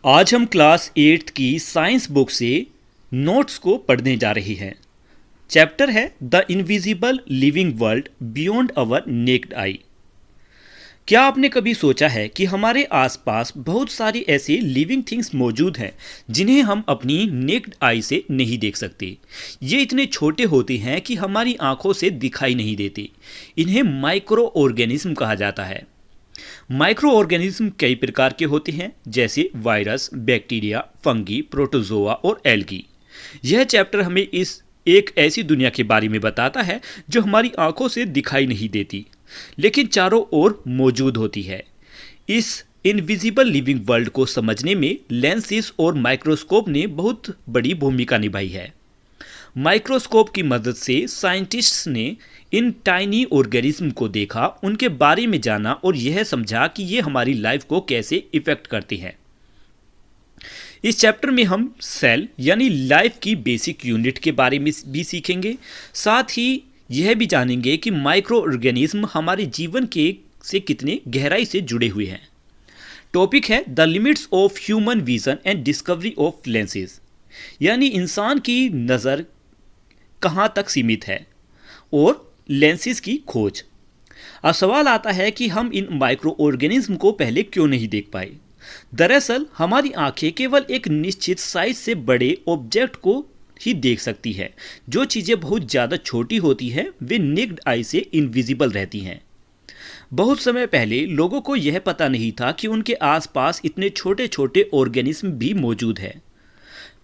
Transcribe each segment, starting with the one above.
आज हम class 8th की साइंस बुक से नोट्स को पढ़ने जा रहे हैं। चैप्टर है the invisible living world beyond our necked आई। क्या आपने कभी सोचा है कि हमारे आसपास बहुत सारी ऐसी लिविंग थिंग्स मौजूद हैं जिन्हें हम अपनी नेक्ड आई से नहीं देख सकते। ये इतने छोटे होते हैं कि हमारी आंखों से दिखाई नहीं देते। इन्हें माइक्रो ऑर्गेनिज्म कहा जाता है। माइक्रो ऑर्गेनिज्म कई प्रकार के होते हैं, जैसे वायरस, बैक्टीरिया, फंगी, प्रोटोजोआ और एल्गी। यह चैप्टर हमें इस एक ऐसी दुनिया के बारे में बताता है जो हमारी आंखों से दिखाई नहीं देती लेकिन चारों ओर मौजूद होती है। इस इनविजिबल लिविंग वर्ल्ड को समझने में लेंसेज और माइक्रोस्कोप ने बहुत बड़ी भूमिका निभाई है। माइक्रोस्कोप की मदद से साइंटिस्ट्स ने इन टाइनी ऑर्गेनिज्म को देखा, उनके बारे में जाना और यह समझा कि ये हमारी लाइफ को कैसे इफेक्ट करते हैं। इस चैप्टर में हम सेल यानी लाइफ की बेसिक यूनिट के बारे में भी सीखेंगे। साथ ही यह भी जानेंगे कि माइक्रो ऑर्गेनिज्म हमारे जीवन के से कितने गहराई से जुड़े हुए हैं। टॉपिक है the limits of human vision and discovery of lenses, यानी इंसान की नज़र कहाँ तक सीमित है और लेंसेज की खोज। अब सवाल आता है कि हम इन माइक्रो ऑर्गेनिज्म को पहले क्यों नहीं देख पाए। दरअसल हमारी आंखें केवल एक निश्चित साइज से बड़े ऑब्जेक्ट को ही देख सकती है। जो चीज़ें बहुत ज़्यादा छोटी होती हैं वे नेक्ड आई से इनविजिबल रहती हैं। बहुत समय पहले लोगों को यह पता नहीं था कि उनके आसपास इतने छोटे छोटे ऑर्गेनिज्म भी मौजूद है।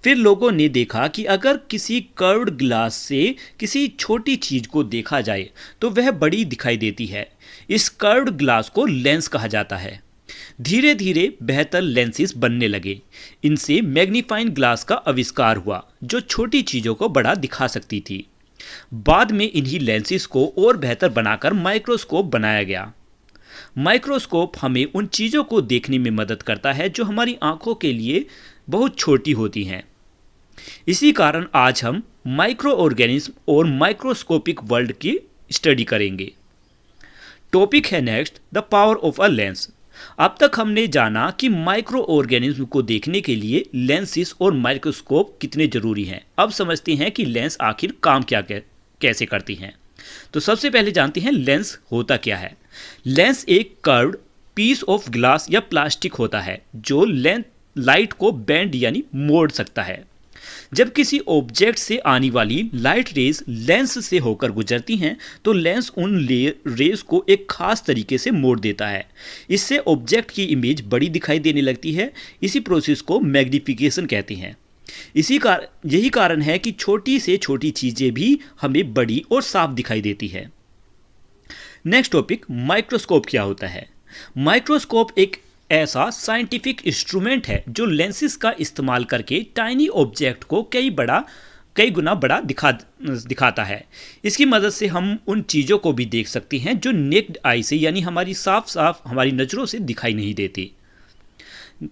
फिर लोगों ने देखा कि अगर किसी कर्व्ड ग्लास से किसी छोटी चीज़ को देखा जाए तो वह बड़ी दिखाई देती है। इस कर्व्ड ग्लास को लेंस कहा जाता है। धीरे धीरे बेहतर लेंसेज बनने लगे। इनसे मैग्नीफाइंग ग्लास का आविष्कार हुआ जो छोटी चीज़ों को बड़ा दिखा सकती थी। बाद में इन्हीं लेंसेज को और बेहतर बनाकर माइक्रोस्कोप बनाया गया। माइक्रोस्कोप हमें उन चीज़ों को देखने में मदद करता है जो हमारी आंखों के लिए बहुत छोटी होती हैं। इसी कारण आज हम माइक्रो ऑर्गेनिज्म और माइक्रोस्कोपिक वर्ल्ड की स्टडी करेंगे। टॉपिक है next the power of a lens. अब तक हमने जाना कि माइक्रो ऑर्गेनिज्म को देखने के लिए लेंसेज और माइक्रोस्कोप कितने जरूरी हैं। अब समझते हैं कि लेंस आखिर काम कैसे करती हैं। तो सबसे पहले जानते हैं लेंस होता क्या है। लेंस एक कर्व्ड पीस ऑफ ग्लास या प्लास्टिक होता है जो लाइट को बेंड यानी मोड़ सकता है। जब किसी ऑब्जेक्ट से आने वाली लाइट रेज लेंस से होकर गुजरती हैं तो लेंस उन रेज को एक खास तरीके से मोड़ देता है। इससे ऑब्जेक्ट की इमेज बड़ी दिखाई देने लगती है। इसी प्रोसेस को मैग्निफिकेशन कहते हैं। यही कारण है कि छोटी से छोटी चीज़ें भी हमें बड़ी और साफ दिखाई देती है। नेक्स्ट टॉपिक माइक्रोस्कोप क्या होता है। माइक्रोस्कोप एक ऐसा साइंटिफिक इंस्ट्रूमेंट है जो लेंसेज का इस्तेमाल करके टाइनी ऑब्जेक्ट को कई गुना बड़ा दिखाता है। इसकी मदद से हम उन चीज़ों को भी देख सकते हैं जो नेक्ड आई से यानी हमारी साफ हमारी नज़रों से दिखाई नहीं देती।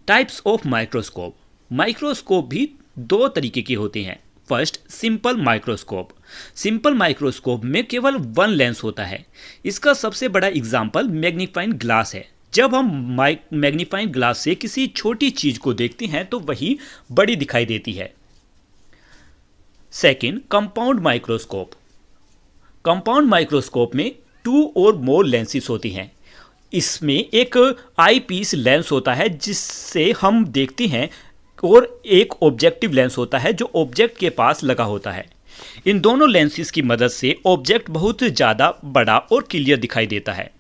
Types of microscope. माइक्रोस्कोप भी दो तरीके के होते हैं। First, simple microscope. Simple microscope में केवल वन लेंस होता है। इसका सबसे बड़ा एग्जाम्पल मैग्नीफाइंग ग्लास है। जब हम मैग्नीफाइंग ग्लास से किसी छोटी चीज को देखते हैं तो वही बड़ी दिखाई देती है। Second, compound microscope. Compound microscope में टू और मोर लेंसेज होती हैं। इसमें एक आई पीस लेंस होता है जिससे हम देखते हैं और एक ऑब्जेक्टिव लेंस होता है जो ऑब्जेक्ट के पास लगा होता है। इन दोनों लेंसेज की मदद से ऑब्जेक्ट बहुत ज़्यादा बड़ा और क्लियर दिखाई देता है।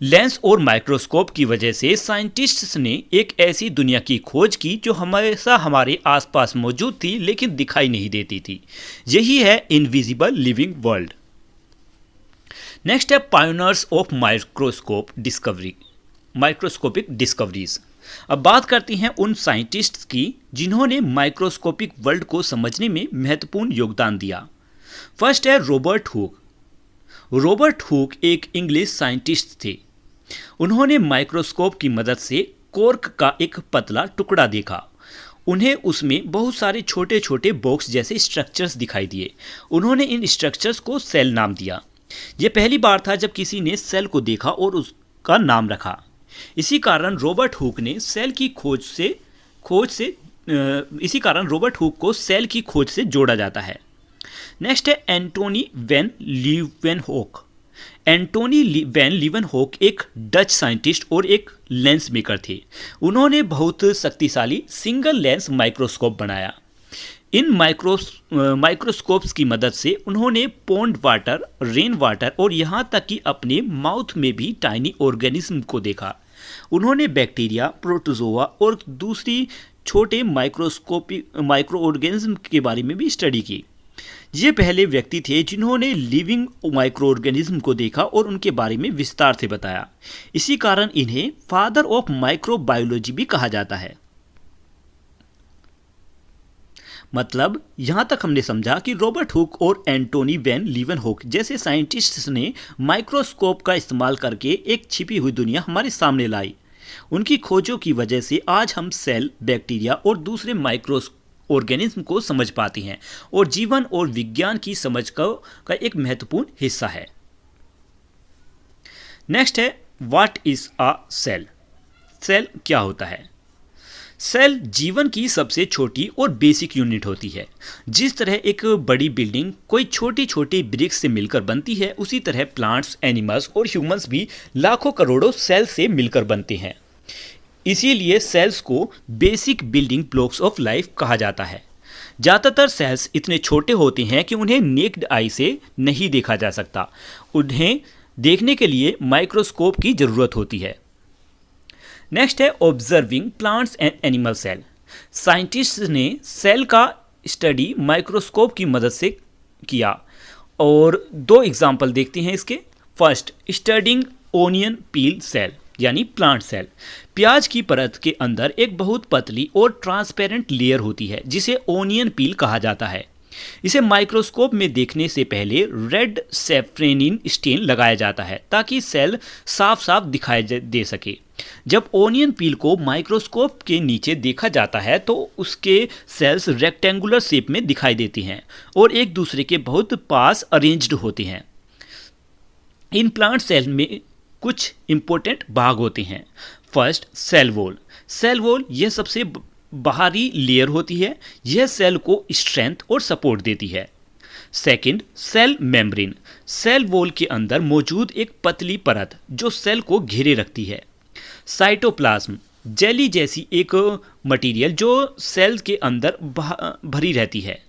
लेंस और माइक्रोस्कोप की वजह से साइंटिस्ट्स ने एक ऐसी दुनिया की खोज की जो हमेशा हमारे आसपास मौजूद थी लेकिन दिखाई नहीं देती थी। यही है इनविजिबल लिविंग वर्ल्ड। नेक्स्ट है पायोनियर्स ऑफ माइक्रोस्कोपिक डिस्कवरीज। अब बात करते हैं उन साइंटिस्ट्स की जिन्होंने माइक्रोस्कोपिक वर्ल्ड को समझने में महत्वपूर्ण योगदान दिया। फर्स्ट है रॉबर्ट हुक। रॉबर्ट हुक एक इंग्लिश साइंटिस्ट थे। उन्होंने माइक्रोस्कोप की मदद से कॉर्क का एक पतला टुकड़ा देखा। उन्हें उसमें बहुत सारे छोटे छोटे बॉक्स जैसे स्ट्रक्चर्स दिखाई दिए। उन्होंने इन स्ट्रक्चर्स को सेल नाम दिया। यह पहली बार था जब किसी ने सेल को देखा और उसका नाम रखा। इसी कारण रॉबर्ट हुक ने सेल की खोज से खोज से इसी कारण रॉबर्ट हुक को सेल की खोज से जोड़ा जाता है। नेक्स्ट है एंटोनी वैन लीवेनहोक। एंटोनी वैन लीवेनहोक एक डच साइंटिस्ट और एक लेंस मेकर थे। उन्होंने बहुत शक्तिशाली सिंगल लेंस माइक्रोस्कोप बनाया। इन माइक्रोस्कोप्स की मदद से उन्होंने पॉन्ड वाटर, रेन वाटर और यहाँ तक कि अपने माउथ में भी टाइनी ऑर्गेनिज्म को देखा। उन्होंने बैक्टीरिया, प्रोटोजोआ और दूसरी छोटे माइक्रो ऑर्गेनिज्म के बारे में भी स्टडी की। ये पहले व्यक्ति थे जिन्होंने लिविंग माइक्रो ऑर्गेनिज्म को देखा और उनके बारे में विस्तार से बताया। इसी कारण इन्हें फादर ऑफ माइक्रोबायोलॉजी भी कहा जाता है। मतलब यहाँ तक हमने समझा कि रॉबर्ट हुक और एंटोनी वैन लीवेनहोक जैसे साइंटिस्ट्स ने माइक्रोस्कोप का इस्तेमाल करके एक छिपी हुई दुनिया हमारे सामने लाई। उनकी खोजों की वजह से आज हम सेल, बैक्टीरिया और दूसरे माइक्रो ऑर्गेनिज्म को समझ पाते हैं और जीवन और विज्ञान की समझ का एक महत्वपूर्ण हिस्सा है। नेक्स्ट है what is a cell. Cell क्या होता है? सेल जीवन की सबसे छोटी और बेसिक यूनिट होती है। जिस तरह एक बड़ी बिल्डिंग कोई छोटी छोटी ब्रिक्स से मिलकर बनती है, उसी तरह प्लांट्स, एनिमल्स और ह्यूमंस भी लाखों करोड़ों सेल से मिलकर बनते हैं। इसीलिए सेल्स को basic building blocks of life कहा जाता है। ज़्यादातर सेल्स इतने छोटे होते हैं कि उन्हें नेक्ड आई से नहीं देखा जा सकता। उन्हें देखने के लिए माइक्रोस्कोप की ज़रूरत होती है। नेक्स्ट है observing plants and animal cell. Scientist ने सेल का स्टडी माइक्रोस्कोप की मदद से किया और दो एग्जाम्पल देखते हैं इसके। फर्स्ट, स्टडिंग ओनियन पील सेल यानी प्लांट सेल। प्याज की परत के अंदर एक बहुत पतली और ट्रांसपेरेंट लेयर होती है जिसे ओनियन पील कहा जाता है। इसे माइक्रोस्कोप में देखने से पहले रेड सेफ्रेनिन स्टेन लगाया जाता है ताकि सेल साफ साफ दिखाई दे सके। जब ओनियन पील को माइक्रोस्कोप के नीचे देखा जाता है तो उसके सेल्स रेक्टेंगुलर शेप में दिखाई देते हैं और एक दूसरे के बहुत पास अरेंज्ड होते हैं। इन प्लांट सेल में कुछ इंपॉर्टेंट भाग होते हैं। First, cell wall. Cell wall यह सबसे बाहरी लेयर होती है। यह सेल को स्ट्रेंथ और सपोर्ट देती है। Second, cell membrane. Cell wall के अंदर मौजूद एक पतली परत जो सेल को घेरे रखती है। साइटोप्लाज्म, जेली जैसी एक मटेरियल जो सेल के अंदर भरी रहती है।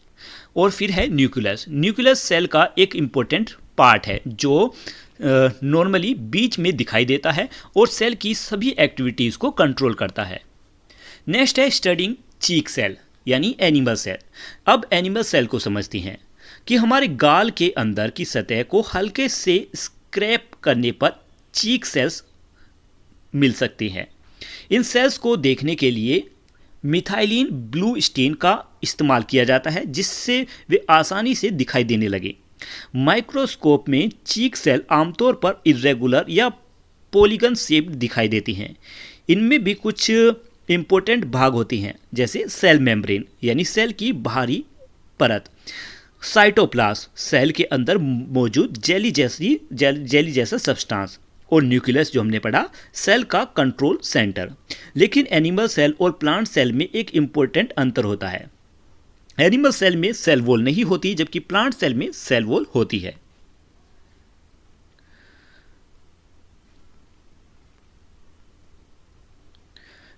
और फिर है न्यूक्लियस। न्यूक्लियस सेल का एक इम्पोर्टेंट पार्ट है जो नॉर्मली बीच में दिखाई देता है और सेल की सभी एक्टिविटीज़ को कंट्रोल करता है। नेक्स्ट है स्टडिंग चीक सेल यानी एनिमल सेल। अब एनिमल सेल को समझते हैं कि हमारे गाल के अंदर की सतह को हल्के से स्क्रैप करने पर चीक सेल्स मिल सकते हैं। इन सेल्स को देखने के लिए मिथाइलिन ब्लू स्टेन का इस्तेमाल किया जाता है जिससे वे आसानी से दिखाई देने लगे। माइक्रोस्कोप में चीक सेल आमतौर पर इरेगुलर या पॉलीगन शेप्ड दिखाई देती हैं। इनमें भी कुछ इंपॉर्टेंट भाग होते हैं जैसे सेल मेम्ब्रेन यानी सेल की बाहरी परत, साइटोप्लाज्म सेल के अंदर मौजूद जेली जैसा सब्सटेंस और न्यूक्लियस जो हमने पढ़ा सेल का कंट्रोल सेंटर। लेकिन एनिमल सेल और प्लांट सेल में एक इंपॉर्टेंट अंतर होता है। एनिमल सेल में सेल वॉल नहीं होती जबकि प्लांट सेल में सेल वॉल होती है।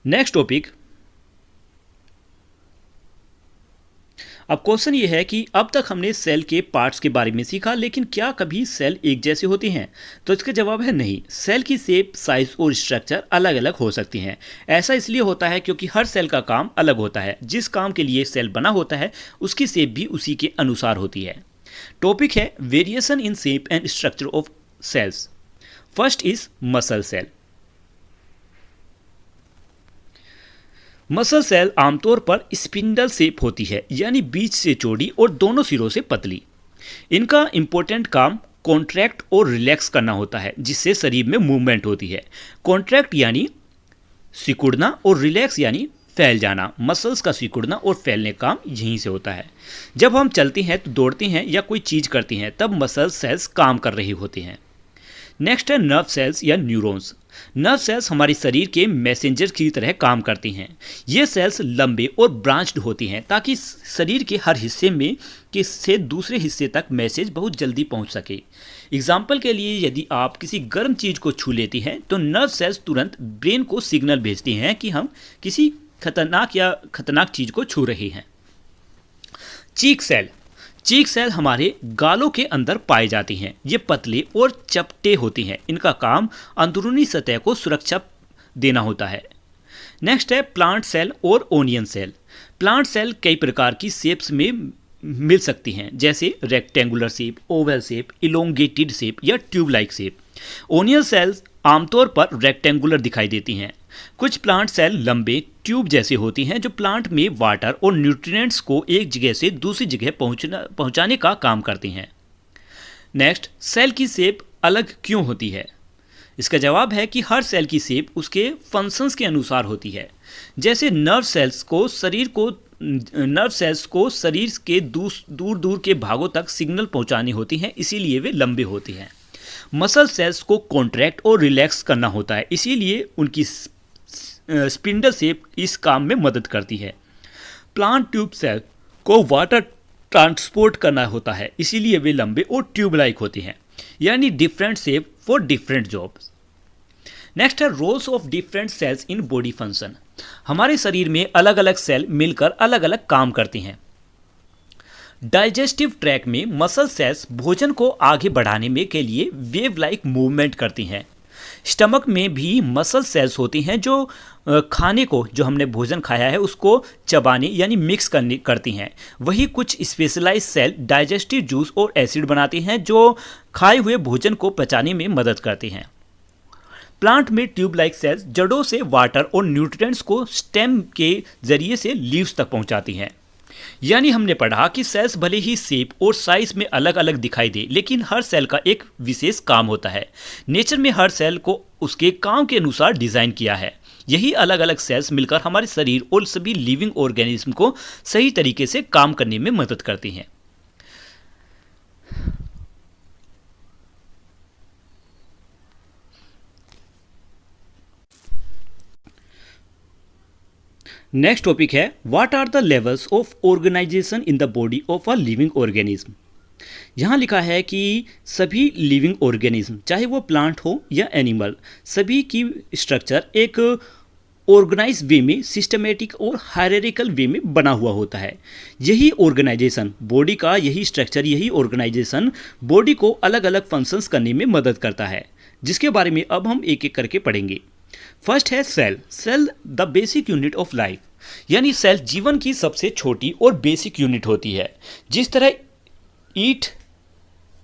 Next topic. अब क्वेश्चन ये है कि अब तक हमने सेल के पार्ट्स के बारे में सीखा, लेकिन क्या कभी सेल एक जैसे होते हैं? तो इसका जवाब है नहीं। सेल की शेप, साइज और स्ट्रक्चर अलग अलग हो सकती हैं। ऐसा इसलिए होता है क्योंकि हर सेल का काम अलग होता है। जिस काम के लिए सेल बना होता है उसकी शेप भी उसी के अनुसार होती है। टॉपिक है variation in shape and structure of cells. First is muscle cell. Muscle cell आमतौर पर स्पिंडल शेप होती है यानी बीच से चौड़ी और दोनों सिरों से पतली। इनका इंपॉर्टेंट काम कॉन्ट्रैक्ट और रिलैक्स करना होता है जिससे शरीर में मूवमेंट होती है। कॉन्ट्रैक्ट यानी सिकुड़ना और रिलैक्स यानी फैल जाना। मसल्स का सिकुड़ना और फैलने का काम यहीं से होता है। जब हम चलते हैं तो दौड़ते हैं या कोई चीज़ करते हैं तब मसल सेल्स काम कर रहे होते हैं। नेक्स्ट है नर्व सेल्स या न्यूरॉन्स। नर्व सेल्स हमारे शरीर के मैसेंजर की तरह काम करती हैं। ये सेल्स लंबे और ब्रांच्ड होती हैं ताकि शरीर के हर हिस्से में से दूसरे हिस्से तक मैसेज बहुत जल्दी पहुंच सके। एग्जाम्पल के लिए, यदि आप किसी गर्म चीज़ को छू लेती हैं तो नर्व सेल्स तुरंत ब्रेन को सिग्नल भेजती हैं कि हम किसी खतरनाक चीज़ को छू रहे हैं। चीक सेल हमारे गालों के अंदर पाए जाती हैं। ये पतले और चपटे होती हैं। इनका काम अंदरूनी सतह को सुरक्षा देना होता है। नेक्स्ट है प्लांट सेल और ओनियन सेल। प्लांट सेल कई प्रकार की शेप्स में मिल सकती हैं, जैसे rectangular shape, oval shape, elongated shape या tube like shape. Onion cells आमतौर पर रेक्टेंगुलर दिखाई देती हैं। कुछ प्लांट सेल लंबे ट्यूब जैसे होती हैं जो प्लांट में वाटर और न्यूट्रिएंट्स को एक जगह से दूसरी जगह पहुंचाने का काम करती हैं। नेक्स्ट, सेल की शेप अलग क्यों होती है? इसका जवाब है कि हर सेल की शेप उसके फंक्शंस के अनुसार होती है। जैसे नर्व सेल्स को शरीर के दूर दूर के भागों तक सिग्नल पहुंचानी होती हैं, इसीलिए वे लंबे होते हैं। मसल सेल्स को कॉन्ट्रैक्ट और रिलैक्स करना होता है, इसीलिए उनकी स्पिंडल शेप इस काम में मदद करती है। प्लांट ट्यूब सेल को वाटर ट्रांसपोर्ट करना होता है, इसीलिए वे लंबे और ट्यूब लाइक होते हैं, यानी different shape for different jobs. Next है roles of different cells in body function. हमारे शरीर में अलग अलग सेल मिलकर अलग अलग काम करती हैं। डाइजेस्टिव ट्रैक में मसल सेल्स भोजन को आगे बढ़ाने में के लिए वेव लाइक मूवमेंट करती हैं। स्टमक में भी मसल सेल्स होती हैं जो खाने को, जो हमने भोजन खाया है, उसको चबाने यानी मिक्स करती हैं। वही कुछ स्पेशलाइज सेल डाइजेस्टिव जूस और एसिड बनाती हैं जो खाए हुए भोजन को पचाने में मदद करती हैं। प्लांट में ट्यूब लाइक सेल्स जड़ों से वाटर और न्यूट्रिएंट्स को स्टेम के जरिए से लीव्स तक पहुंचाती हैं। यानी हमने पढ़ा कि सेल्स भले ही शेप और साइज में अलग अलग दिखाई दे, लेकिन हर सेल का एक विशेष काम होता है। नेचर में हर सेल को उसके काम के अनुसार डिज़ाइन किया है। यही अलग अलग सेल्स मिलकर हमारे शरीर और सभी लिविंग ऑर्गेनिज्म को सही तरीके से काम करने में मदद करती हैं। नेक्स्ट टॉपिक है what are the levels of organisation in the body of a living organism. यहाँ लिखा है कि सभी लिविंग ऑर्गेनिज्म, चाहे वो प्लांट हो या एनिमल, सभी की स्ट्रक्चर एक ऑर्गेनाइज वे में, सिस्टमेटिक और हायरार्किकल वे में बना हुआ होता है। यही ऑर्गेनाइजेशन बॉडी का, यही स्ट्रक्चर, यही ऑर्गेनाइजेशन बॉडी को अलग अलग फंक्शंस करने में मदद करता है, जिसके बारे में अब हम एक एक करके पढ़ेंगे। फर्स्ट है cell the basic unit of life. यानी सेल जीवन की सबसे छोटी और बेसिक यूनिट होती है। जिस तरह ईंट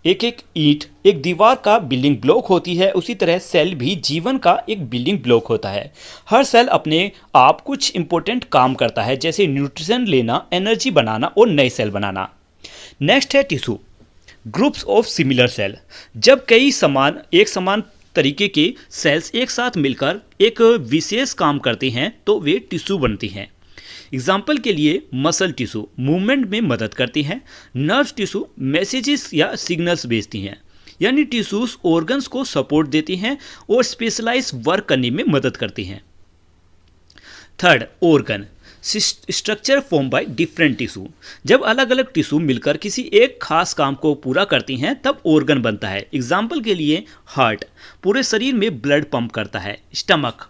एक दीवार का बिल्डिंग ब्लॉक होती है, उसी तरह सेल भी जीवन का एक बिल्डिंग ब्लॉक होता है। हर सेल अपने आप कुछ इंपॉर्टेंट काम करता है, जैसे न्यूट्रिशन लेना, एनर्जी बनाना और नए सेल बनाना। नेक्स्ट है tissue, groups of similar cell. जब कई एक समान तरीके के सेल्स एक साथ मिलकर एक विशेष काम करते हैं तो वे टिश्यू बनती हैं। एग्जाम्पल के लिए मसल टिश्यू मूवमेंट में मदद करती हैं। नर्व टिश्यू मैसेजेस या सिग्नल्स भेजती हैं। यानी टिश्यूज ऑर्गन्स को सपोर्ट देती हैं और स्पेशलाइज वर्क करने में मदद करती हैं। Third, organ structure form by different tissue. जब अलग अलग टिश्यू मिलकर किसी एक खास काम को पूरा करती हैं तब ऑर्गन बनता है। एग्जाम्पल के लिए हार्ट पूरे शरीर में ब्लड पंप करता है। स्टमक,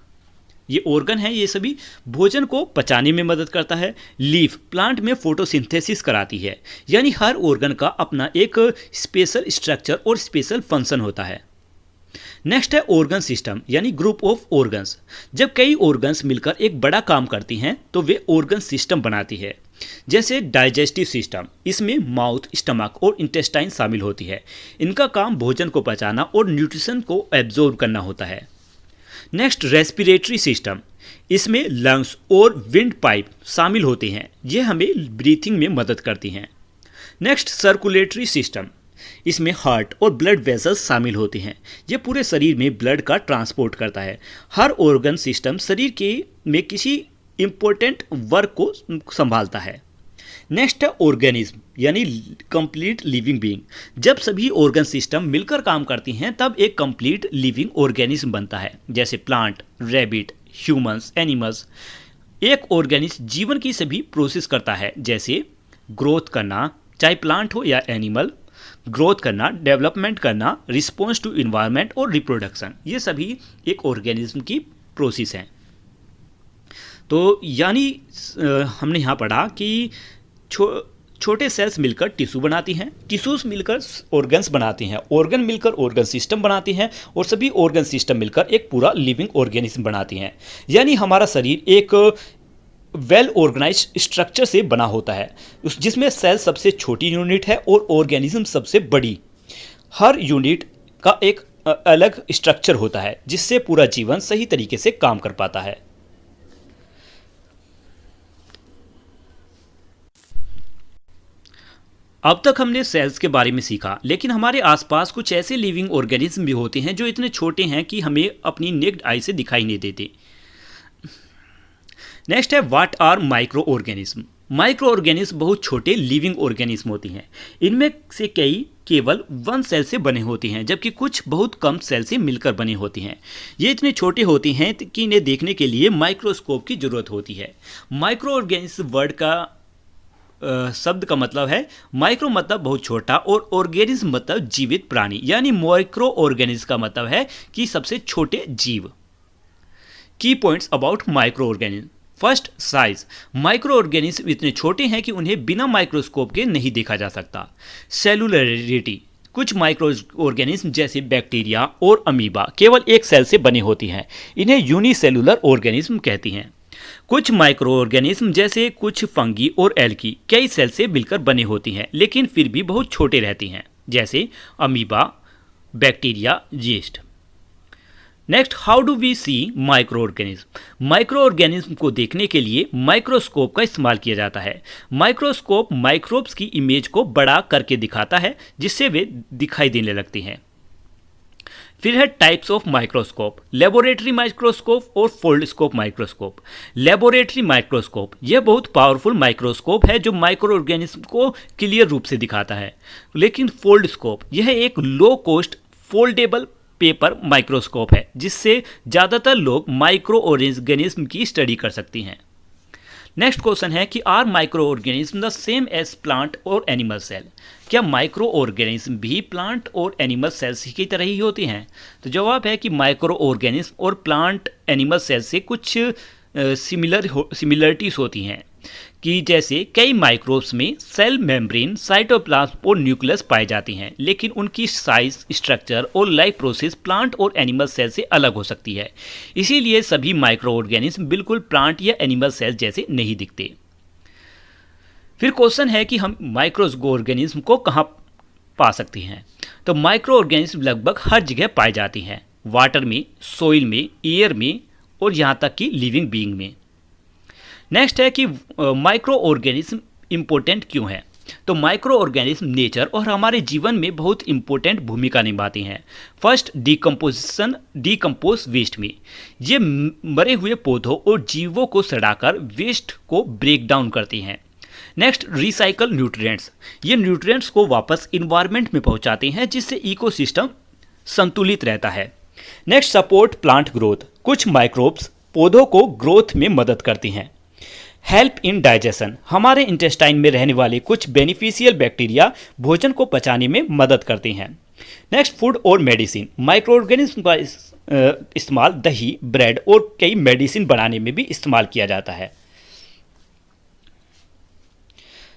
ये ऑर्गन है, ये सभी भोजन को पचाने में मदद करता है। लीफ प्लांट में फोटोसिंथेसिस कराती है। यानी हर ऑर्गन का अपना एक स्पेशल स्ट्रक्चर और स्पेशल फंक्शन होता है। नेक्स्ट है ऑर्गन सिस्टम, यानी ग्रुप ऑफ ऑर्गन्स। जब कई ऑर्गन्स मिलकर एक बड़ा काम करती हैं तो वे ऑर्गन सिस्टम बनाती है। जैसे डाइजेस्टिव सिस्टम, इसमें माउथ, स्टमक और इंटेस्टाइन शामिल होती है। इनका काम भोजन को पचाना और न्यूट्रिशन को एब्जॉर्ब करना होता है। नेक्स्ट, रेस्पिरेटरी सिस्टम, इसमें लंग्स और विंड पाइप शामिल होते हैं। ये हमें ब्रीथिंग में मदद करती हैं। नेक्स्ट, सर्कुलेटरी सिस्टम, इसमें हार्ट और ब्लड वेसल्स शामिल होते हैं। ये पूरे शरीर में ब्लड का ट्रांसपोर्ट करता है। हर ऑर्गन सिस्टम शरीर में किसी इंपॉर्टेंट वर्क को संभालता है। नेक्स्ट है ऑर्गेनिज्म यानी कंप्लीट लिविंग बीइंग। जब सभी ऑर्गन सिस्टम मिलकर काम करती हैं तब एक कंप्लीट लिविंग ऑर्गेनिज्म बनता है, जैसे प्लांट, रैबिट, ह्यूमंस, एनिमल्स। एक ऑर्गेनिज्म जीवन की सभी प्रोसेस करता है, जैसे ग्रोथ करना, चाहे प्लांट हो या एनिमल, ग्रोथ करना, डेवलपमेंट करना, रिस्पॉन्स टू इन्वायरमेंट और रिप्रोडक्शन। ये सभी एक ऑर्गेनिज्म की प्रोसेस हैं। तो यानी हमने यहाँ पढ़ा कि छोटे सेल्स मिलकर टिश्यू बनाती हैं, टिश्यूज मिलकर ऑर्गन्स बनाती हैं, ऑर्गन मिलकर ऑर्गन सिस्टम बनाती हैं और सभी ऑर्गन सिस्टम मिलकर एक पूरा लिविंग ऑर्गेनिज्म बनाती हैं। यानी हमारा शरीर एक वेल ऑर्गेनाइज्ड स्ट्रक्चर से बना होता है, जिसमें सेल सबसे छोटी यूनिट है और ऑर्गेनिज्म सबसे बड़ी। हर यूनिट का एक अलग स्ट्रक्चर होता है जिससे पूरा जीवन सही तरीके से काम कर पाता है। अब तक हमने सेल्स के बारे में सीखा, लेकिन हमारे आसपास कुछ ऐसे लिविंग ऑर्गेनिज्म भी होते हैं जो इतने छोटे हैं कि हमें अपनी नेक्ड आई से दिखाई नहीं देते। नेक्स्ट है what are microorganism. Microorganism बहुत छोटे लिविंग ऑर्गेनिज्म होती हैं। इनमें से कई केवल वन सेल से बने होती हैं, जबकि कुछ बहुत कम सेल से मिलकर बनी होती हैं। ये इतने छोटे होती हैं कि इन्हें देखने के लिए माइक्रोस्कोप की ज़रूरत होती है। माइक्रो ऑर्गेनिज्म वर्ड का शब्द का मतलब है, माइक्रो मतलब बहुत छोटा और ऑर्गेनिज्म मतलब जीवित प्राणी, यानी माइक्रो ऑर्गेनिज्म का मतलब है कि सबसे छोटे जीव। की points about micro organism. First, size. Micro organism इतने छोटे हैं कि उन्हें बिना माइक्रोस्कोप के नहीं देखा जा सकता। सेलुलरिटी। कुछ माइक्रो ऑर्गेनिज्म जैसे बैक्टीरिया और अमीबा केवल एक सेल से बनी होती हैं, इन्हें यूनिसेलुलर ऑर्गेनिज्म कहती हैं। कुछ माइक्रो ऑर्गेनिज्म जैसे कुछ फंगी और एल्गी कई सेल से मिलकर बनी होती हैं, लेकिन फिर भी बहुत छोटे रहती हैं, जैसे amoeba, bacteria, yeast. Next, how do we see microorganism. Microorganism को देखने के लिए माइक्रोस्कोप का इस्तेमाल किया जाता है। माइक्रोस्कोप माइक्रोब्स की इमेज को बड़ा करके दिखाता है, जिससे वे दिखाई देने लगती हैं। फिर है types of microscope, laboratory microscope और fold scope microscope. Laboratory microscope यह बहुत पावरफुल माइक्रोस्कोप है जो माइक्रो ऑर्गेनिज्म को क्लियर रूप से दिखाता है। लेकिन फोल्ड स्कोप यह एक low cost foldable paper microscope है, जिससे ज़्यादातर लोग माइक्रो ऑर्गेनिज्म की स्टडी कर सकती हैं। नेक्स्ट क्वेश्चन है कि are microorganism the same as plant और एनिमल सेल। क्या माइक्रो ऑर्गेनिज्म भी प्लांट और एनिमल सेल्स की तरह ही होती हैं? तो जवाब है कि माइक्रो ऑर्गेनिज्म और प्लांट एनिमल सेल से कुछ सिमिलरिटीज होती हैं, कि जैसे कई माइक्रोब्स में सेल मेम्ब्रेन, साइटोप्लाज्म और न्यूक्लियस पाए जाती हैं, लेकिन उनकी साइज, स्ट्रक्चर और लाइफ प्रोसेस प्लांट और एनिमल सेल से अलग हो सकती है। इसीलिए सभी माइक्रो ऑर्गेनिज्म बिल्कुल प्लांट या एनिमल सेल जैसे नहीं दिखते। फिर क्वेश्चन है कि हम माइक्रो ऑर्गेनिज्म को कहाँ पा सकते हैं? तो माइक्रो ऑर्गेनिज्म लगभग हर जगह पाई जाती हैं, वाटर में, सोइल में, एयर में और यहाँ तक कि लिविंग बीइंग में। नेक्स्ट है कि माइक्रो ऑर्गेनिज्म इम्पोर्टेंट क्यों है? तो माइक्रो ऑर्गेनिज्म नेचर और हमारे जीवन में बहुत इंपॉर्टेंट भूमिका निभाती हैं। फर्स्ट, डिकम्पोज वेस्ट में ये मरे हुए पौधों और जीवों को सड़ाकर वेस्ट को ब्रेक डाउन करती हैं। नेक्स्ट, रिसाइकल न्यूट्रिएंट्स, ये न्यूट्रिएंट्स को वापस इन्वायरमेंट में पहुंचाते हैं, जिससे इकोसिस्टम संतुलित रहता है। नेक्स्ट, सपोर्ट प्लांट ग्रोथ, कुछ माइक्रोब्स पौधों को ग्रोथ में मदद करती हैं। हेल्प इन डाइजेशन, हमारे इंटेस्टाइन में रहने वाले कुछ बेनिफिशियल बैक्टीरिया भोजन को पचाने में मदद करते हैं। नेक्स्ट, फूड और मेडिसिन, माइक्रो ऑर्गेनिज्म का इस्तेमाल दही, ब्रेड और कई मेडिसिन बनाने में भी इस्तेमाल किया जाता है।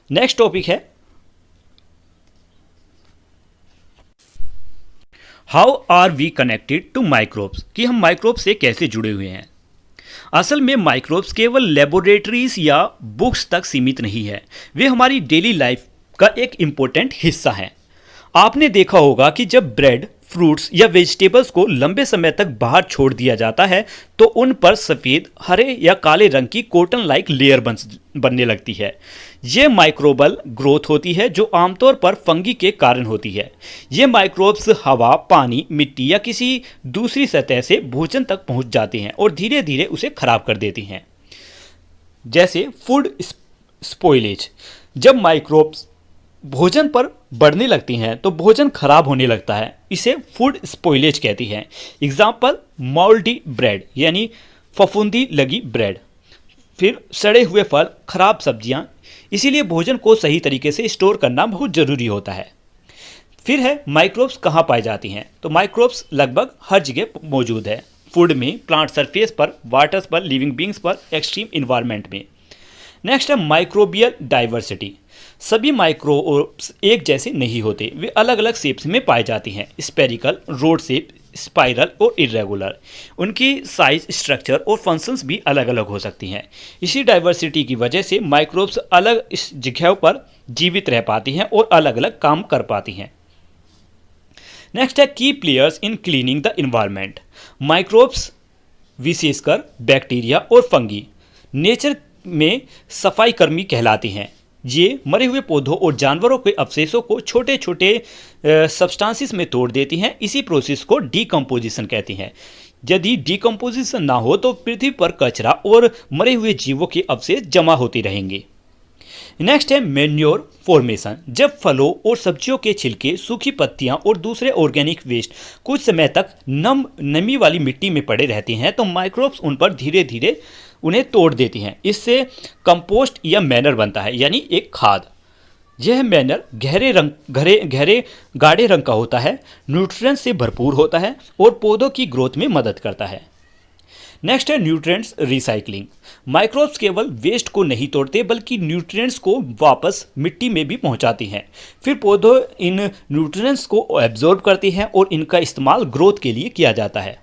नेक्स्ट टॉपिक है how are we connected to microbes, कि हम माइक्रोब से कैसे जुड़े हुए हैं। असल में माइक्रोब्स केवल लेबोरेटरीज या बुक्स तक सीमित नहीं है, वे हमारी डेली लाइफ का एक इम्पोर्टेंट हिस्सा हैं। आपने देखा होगा कि जब ब्रेड, फ्रूट्स या वेजिटेबल्स को लंबे समय तक बाहर छोड़ दिया जाता है तो उन पर सफ़ेद, हरे या काले रंग की कॉटन लाइक लेयर बनने लगती है। ये माइक्रोबल ग्रोथ होती है जो आमतौर पर फंगी के कारण होती है। ये माइक्रोब्स हवा, पानी, मिट्टी या किसी दूसरी सतह से भोजन तक पहुंच जाते हैं और धीरे धीरे उसे खराब कर देती हैं। जैसे फूड स्पॉइलेज, जब माइक्रोब्स भोजन पर बढ़ने लगती हैं तो भोजन खराब होने लगता है, इसे फूड स्पॉइलेज कहती हैं। एग्जाम्पल मोल्डी ब्रेड यानी फफूंदी लगी ब्रेड, फिर सड़े हुए फल, खराब सब्जियां। इसीलिए भोजन को सही तरीके से स्टोर करना बहुत ज़रूरी होता है। फिर है माइक्रोब्स कहाँ पाई जाती हैं, तो माइक्रोब्स लगभग हर जगह मौजूद है। फूड में, प्लांट सरफेस पर, वाटर्स पर, लिविंग बींग्स पर, एक्सट्रीम इन्वायरमेंट में। नेक्स्ट है माइक्रोबियल डाइवर्सिटी। सभी माइक्रोब्स एक जैसे नहीं होते, वे अलग अलग शेप्स में पाए जाती हैं, स्पेरिकल, रोड शेप, स्पाइरल और इरेगुलर। उनकी साइज, स्ट्रक्चर और फंक्शंस भी अलग अलग हो सकती हैं। इसी डाइवर्सिटी की वजह से माइक्रोब्स अलग इस जगहों पर जीवित रह पाती हैं और अलग अलग काम कर पाती हैं। नेक्स्ट है की players in cleaning the environment. Microbes, विशेषकर बैक्टीरिया और फंगी, नेचर में सफाई कर्मी कहलाती हैं। ये मरे हुए पौधों और जानवरों के अवशेषों को छोटे छोटे सब्सटेंसेस में तोड़ देती हैं। इसी प्रोसेस को डीकम्पोजिशन कहती हैं। यदि डीकम्पोजिशन ना हो तो पृथ्वी पर कचरा और मरे हुए जीवों के अवशेष जमा होते रहेंगे। नेक्स्ट है मैन्योर फॉर्मेशन। जब फलों और सब्जियों के छिलके, सूखी पत्तियां और दूसरे ऑर्गेनिक वेस्ट कुछ समय तक नमी वाली मिट्टी में पड़े रहते हैं तो माइक्रोब्स उन पर धीरे धीरे उन्हें तोड़ देती हैं। इससे कंपोस्ट या मैनर बनता है, यानी एक खाद। यह मैनर गहरे गाढ़े रंग का होता है, न्यूट्रिएंट्स से भरपूर होता है और पौधों की ग्रोथ में मदद करता है। नेक्स्ट है न्यूट्रिएंट्स रिसाइकलिंग। माइक्रोब्स केवल वेस्ट को नहीं तोड़ते बल्कि न्यूट्रिएंट्स को वापस मिट्टी में भी पहुंचाती हैं। फिर पौधों इन न्यूट्रिएंट्स को एब्जॉर्ब करती हैं और इनका इस्तेमाल ग्रोथ के लिए किया जाता है।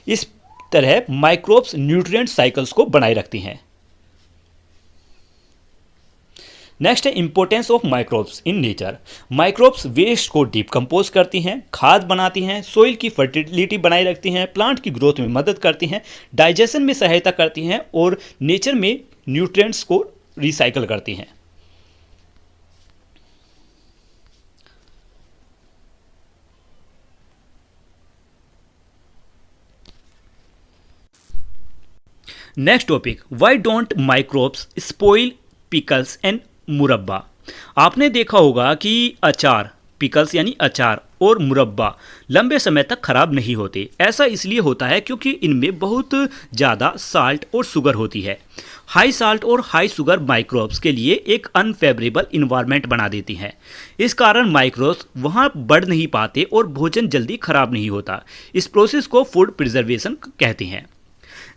इस तरह माइक्रोब्स न्यूट्रिएंट साइकिल्स को बनाए रखती हैं। नेक्स्ट है importance of microbes in nature. Microbes waste को डिकम्पोज करती हैं, खाद बनाती हैं, सोइल की फर्टिलिटी बनाए रखती हैं, प्लांट की ग्रोथ में मदद करती हैं, डाइजेशन में सहायता करती हैं और नेचर में न्यूट्रिएंट्स को रिसाइकल करती हैं। Next topic, why don't microbes spoil pickles and मुरब्बा। आपने देखा होगा कि अचार, पिकल्स यानी अचार और मुरब्बा लंबे समय तक खराब नहीं होते। ऐसा इसलिए होता है क्योंकि इनमें बहुत ज़्यादा साल्ट और शुगर होती है। हाई साल्ट और हाई शुगर माइक्रोब्स के लिए एक अनफेवरेबल इन्वायरमेंट बना देती हैं। इस कारण माइक्रोब्स वहाँ बढ़ नहीं पाते और भोजन जल्दी खराब नहीं होता। इस प्रोसेस को फूड प्रिजर्वेशन कहते हैं।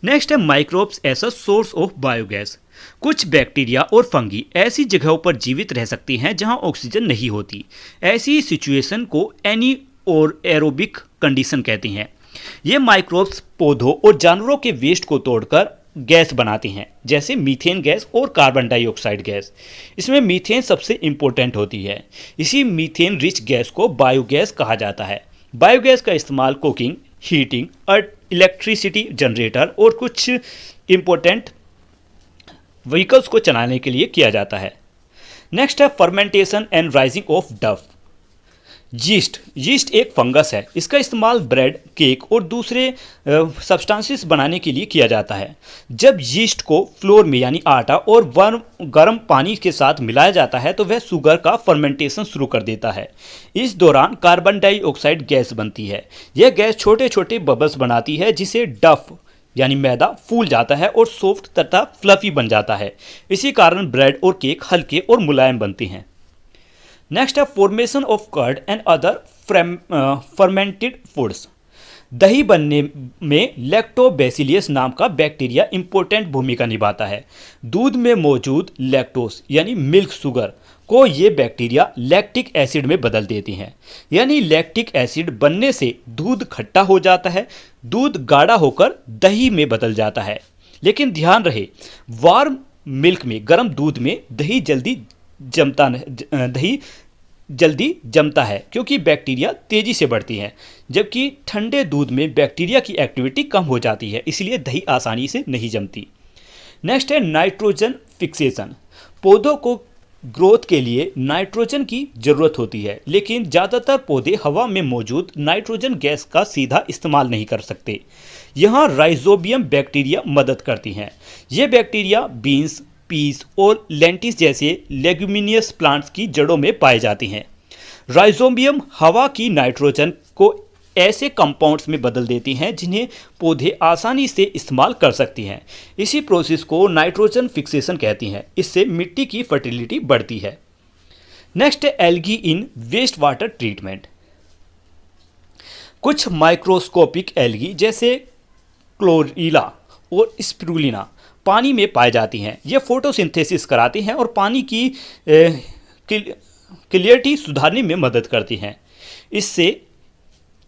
नेक्स्ट है microbes as a source of biogas. कुछ बैक्टीरिया और फंगी ऐसी जगहों पर जीवित रह सकती हैं जहां ऑक्सीजन नहीं होती। ऐसी सिचुएशन को एनी और एरोबिक कंडीशन कहते हैं। ये माइक्रोब्स पौधों और जानवरों के वेस्ट को तोड़कर गैस बनाती हैं, जैसे मीथेन गैस और कार्बन डाइऑक्साइड गैस। इसमें मीथेन सबसे इम्पोर्टेंट होती है। इसी मीथेन रिच गैस को बायोगैस कहा जाता है। बायोगैस का इस्तेमाल कुकिंग, हीटिंग और इलेक्ट्रिसिटी जनरेटर और कुछ इम्पोर्टेंट व्हीकल्स को चलाने के लिए किया जाता है। नेक्स्ट है फर्मेंटेशन एंड राइजिंग ऑफ डफ। यीस्ट एक फंगस है। इसका इस्तेमाल ब्रेड, केक और दूसरे सब्सटेंसेस बनाने के लिए किया जाता है। जब यीस्ट को फ्लोर में यानी आटा और गर्म पानी के साथ मिलाया जाता है तो वह शुगर का फर्मेंटेशन शुरू कर देता है। इस दौरान कार्बन डाइऑक्साइड गैस बनती है। यह गैस छोटे छोटे बबल्स बनाती है जिसे डफ यानी मैदा फूल जाता है और सॉफ्ट तथा फ्लफी बन जाता है। इसी कारण ब्रेड और केक हल्के और मुलायम बनते हैं। नेक्स्ट है formation of curd and other fermented foods. दही बनने में लैक्टोबैसिलियस नाम का बैक्टीरिया इंपॉर्टेंट भूमिका निभाता है। दूध में मौजूद लैक्टोज यानी मिल्क शुगर को ये बैक्टीरिया लैक्टिक एसिड में बदल देती हैं। यानी लैक्टिक एसिड बनने से दूध खट्टा हो जाता है, दूध गाढ़ा होकर दही में बदल जाता है। लेकिन ध्यान रहे, वार्म मिल्क में, गर्म दूध में दही जल्दी जमता है क्योंकि बैक्टीरिया तेजी से बढ़ती है, जबकि ठंडे दूध में बैक्टीरिया की एक्टिविटी कम हो जाती है, इसलिए दही आसानी से नहीं जमती। नेक्स्ट है नाइट्रोजन फिक्सेशन। पौधों को ग्रोथ के लिए नाइट्रोजन की ज़रूरत होती है, लेकिन ज़्यादातर पौधे हवा में मौजूद नाइट्रोजन गैस का सीधा इस्तेमाल नहीं कर सकते। यहाँ राइजोबियम बैक्टीरिया मदद करती हैं। ये बैक्टीरिया बीन्स, पीस और लेंटिस जैसे लेग्यूमिनियस प्लांट्स की जड़ों में पाए जाते हैं। राइजोबियम हवा की नाइट्रोजन को ऐसे कंपाउंड्स में बदल देती हैं जिन्हें पौधे आसानी से इस्तेमाल कर सकती हैं। इसी प्रोसेस को नाइट्रोजन फिक्सेशन कहती हैं। इससे मिट्टी की फर्टिलिटी बढ़ती है। नेक्स्ट है एल्गी इन वेस्ट वाटर ट्रीटमेंट। कुछ माइक्रोस्कोपिक एल्गी जैसे क्लोरीला और स्पिरुलिना पानी में पाई जाती हैं। ये फोटोसिंथेसिस कराती हैं और पानी की क्लियरिटी सुधारने में मदद करती हैं। इससे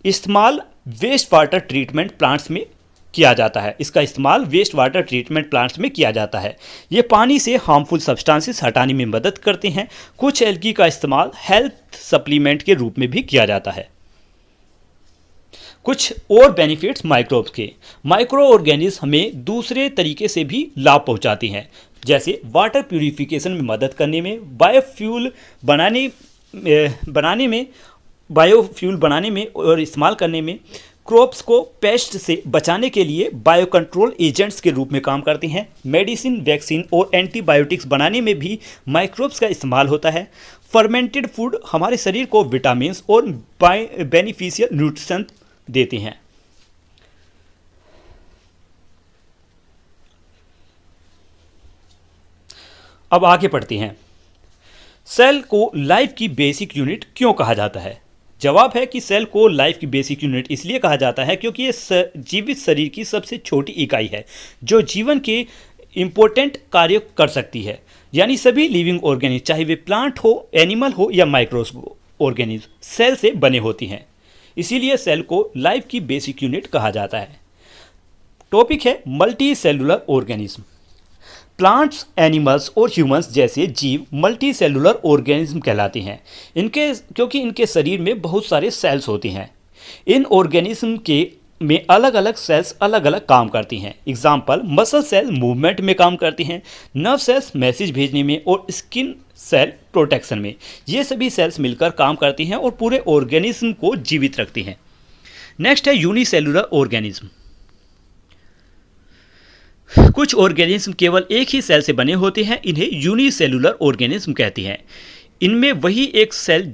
इस्तेमाल वेस्ट वाटर ट्रीटमेंट प्लांट्स में किया जाता है। इसका इस्तेमाल वेस्ट वाटर ट्रीटमेंट प्लांट्स में किया जाता है। ये पानी से हार्मफुल सब्सटेंसेस हटाने में मदद करते हैं। कुछ एल्गी का इस्तेमाल हेल्थ सप्लीमेंट के रूप में भी किया जाता है। कुछ और बेनिफिट्स माइक्रोब्स के। माइक्रो ऑर्गेनिज्म हमें दूसरे तरीके से भी लाभ पहुंचाती हैं, जैसे वाटर प्यूरिफिकेशन में मदद करने में, बायोफ्यूल बनाने में और इस्तेमाल करने में, क्रॉप्स को पेस्ट से बचाने के लिए बायो कंट्रोल एजेंट्स के रूप में काम करती हैं। मेडिसिन, वैक्सीन और एंटीबायोटिक्स बनाने में भी माइक्रोब्स का इस्तेमाल होता है। फर्मेंटेड फूड हमारे शरीर को विटामिन्स और बेनिफिशियल न्यूट्रिशन देती हैं। अब आगे पढ़ते हैं। सेल को लाइफ की बेसिक यूनिट क्यों कहा जाता है? जवाब है कि सेल को लाइफ की बेसिक यूनिट इसलिए कहा जाता है क्योंकि ये जीवित शरीर की सबसे छोटी इकाई है जो जीवन के इम्पोर्टेंट कार्य कर सकती है। यानी सभी लिविंग ऑर्गेनिज्म, चाहे वे प्लांट हो, एनिमल हो या माइक्रो ऑर्गेनिज्म, सेल से बने होती हैं। इसीलिए सेल को लाइफ की बेसिक यूनिट कहा जाता है। टॉपिक है multi cellular organism. Plants, animals और ह्यूमंस जैसे जीव मल्टी सेलुलर ऑर्गेनिज्म कहलाते हैं क्योंकि इनके शरीर में बहुत सारे सेल्स होते हैं। इन ऑर्गेनिज्म में अलग अलग सेल्स अलग अलग काम करती हैं। एग्जाम्पल, मसल सेल मूवमेंट में काम करती हैं, नर्व सेल्स मैसेज भेजने में और स्किन सेल प्रोटेक्शन में। ये सभी सेल्स मिलकर काम करती हैं और पूरे ऑर्गेनिज्म को जीवित रखती हैं। नेक्स्ट है यूनिसेलुलर ऑर्गेनिज्म। कुछ ऑर्गेनिज्म केवल एक ही सेल से बने होते हैं, इन्हें यूनिसेलुलर ऑर्गेनिज्म कहते हैं। इनमें वही एक सेल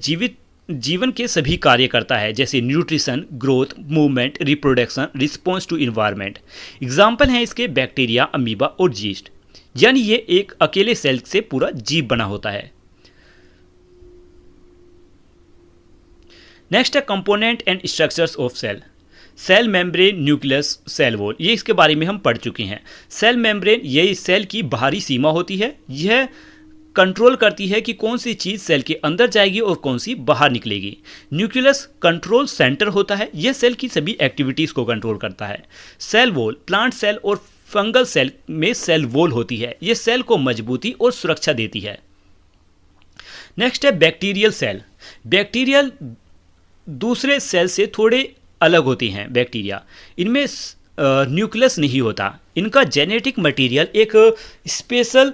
जीवन के सभी कार्य करता है, जैसे nutrition, growth, movement, reproduction, response to environment. Example हैं इसके बैक्टीरिया, अमीबा और जीस्ट। यानी ये एक अकेले सेल से पूरा जीव बना होता है। नेक्स्ट है component and structures of cell. Cell membrane, nucleus, cell wall, ये इसके बारे में हम पढ़ चुके हैं। सेल मेम्ब्रेन यही सेल की बाहरी सीमा होती है। यह कंट्रोल करती है कि कौन सी चीज़ सेल के अंदर जाएगी और कौन सी बाहर निकलेगी। न्यूक्लियस कंट्रोल सेंटर होता है, यह सेल की सभी एक्टिविटीज़ को कंट्रोल करता है। सेल वॉल, प्लांट सेल और फंगल सेल में सेल वॉल होती है, यह सेल को मजबूती और सुरक्षा देती है। नेक्स्ट है बैक्टीरियल सेल। बैक्टीरियल दूसरे सेल से थोड़े अलग होती हैं। बैक्टीरिया, इनमें न्यूक्लियस नहीं होता। इनका जेनेटिक मटेरियल एक स्पेशल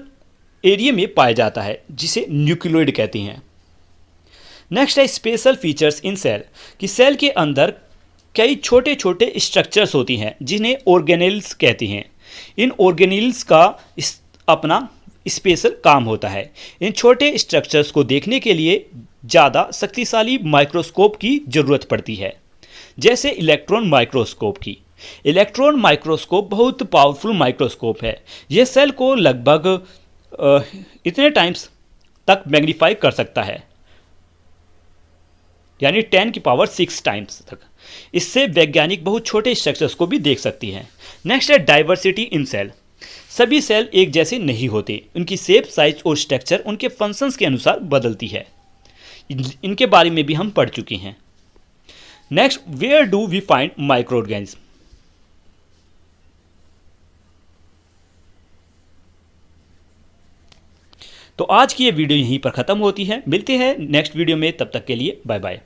एरिया में पाया जाता है जिसे न्यूक्लियोइड कहते हैं। नेक्स्ट है स्पेशल फीचर्स इन सेल, कि सेल के अंदर कई छोटे छोटे स्ट्रक्चर्स होती हैं जिन्हें ऑर्गेनेल्स कहते हैं। इन ऑर्गेनेल्स का अपना स्पेशल काम होता है। इन छोटे स्ट्रक्चर्स को देखने के लिए ज़्यादा शक्तिशाली माइक्रोस्कोप की ज़रूरत पड़ती है, जैसे इलेक्ट्रॉन माइक्रोस्कोप की। इलेक्ट्रॉन माइक्रोस्कोप बहुत पावरफुल माइक्रोस्कोप है। यह सेल को लगभग इतने टाइम्स तक मैग्नीफाई कर सकता है, यानी 10⁶ टाइम्स तक। इससे वैज्ञानिक बहुत छोटे स्ट्रक्चर्स को भी देख सकती हैं। नेक्स्ट है डाइवर्सिटी इन सेल। सभी सेल एक जैसे नहीं होते, उनकी शेप, साइज और स्ट्रक्चर उनके फंक्शंस के अनुसार बदलती है। इनके बारे में भी हम पढ़ चुके हैं। Next, where do we find microorganism. तो आज की ये वीडियो यहीं पर ख़त्म होती है। मिलते हैं नेक्स्ट वीडियो में, तब तक के लिए बाय बाय।